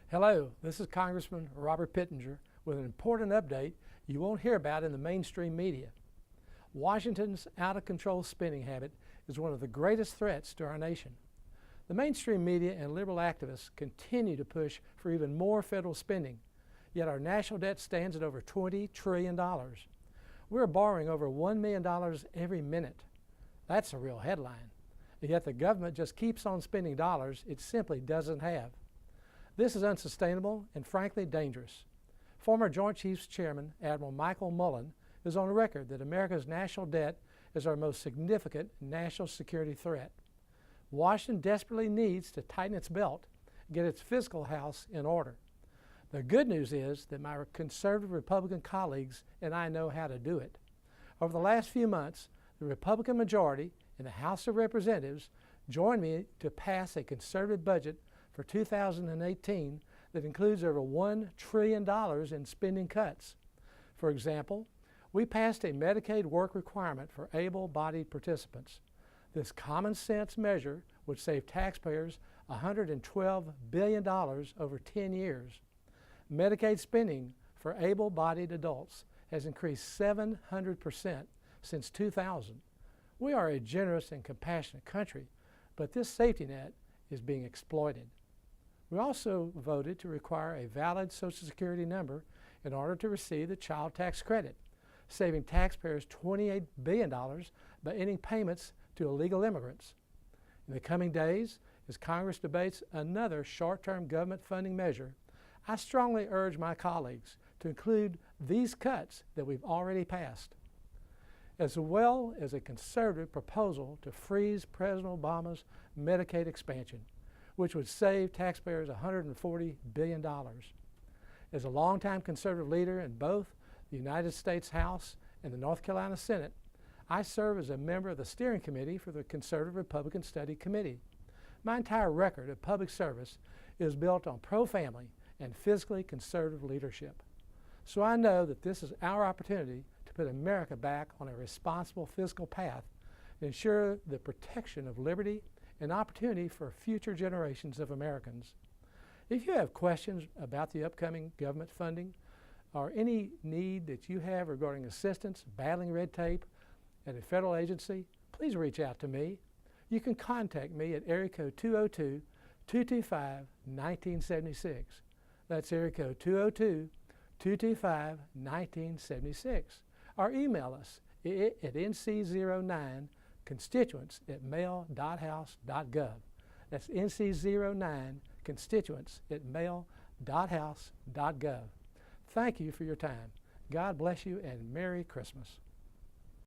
Hello, this is Congressman Robert Pittenger with an important update you won't hear about in the mainstream media. Washington's out-of-control spending habit is one of the greatest threats to our nation. The mainstream media and liberal activists continue to push for even more federal spending, yet our national debt stands at over $20 trillion. We're borrowing over $1 million every minute. That's a real headline. And yet the government just keeps on spending dollars it simply doesn't have. This is unsustainable and frankly dangerous. Former Joint Chiefs Chairman Admiral Michael Mullen is on record that America's national debt is our most significant national security threat. Washington desperately needs to tighten its belt and get its fiscal house in order. The good news is that my conservative Republican colleagues and I know how to do it. Over the last few months, the Republican majority in the House of Representatives joined me to pass a conservative budget for 2018 that includes over $1 trillion in spending cuts. For example, we passed a Medicaid work requirement for able-bodied participants. This common sense measure would save taxpayers $112 billion over 10 years. Medicaid spending for able-bodied adults has increased 700% since 2000. We are a generous and compassionate country, but this safety net is being exploited. We also voted to require a valid Social Security number in order to receive the child tax credit, saving taxpayers $28 billion by ending payments to illegal immigrants. In the coming days, as Congress debates another short-term government funding measure, I strongly urge my colleagues to include these cuts that we've already passed, as well as a conservative proposal to freeze President Obama's Medicaid expansion, which would save taxpayers $140 billion. As a longtime conservative leader in both the United States House and the North Carolina Senate, I serve as a member of the steering committee for the Conservative Republican Study Committee. My entire record of public service is built on pro-family and fiscally conservative leadership. So I know that this is our opportunity to put America back on a responsible fiscal path and ensure the protection of liberty and opportunity for future generations of Americans. If you have questions about the upcoming government funding or any need that you have regarding assistance battling red tape at a federal agency, please reach out to me. You can contact me at area code 202-225-1976. That's area code 202-225-1976. Or email us at nc09constituents@mail.house.gov. That's nc09constituents@mail.house.gov. Thank you for your time. God bless you and Merry Christmas.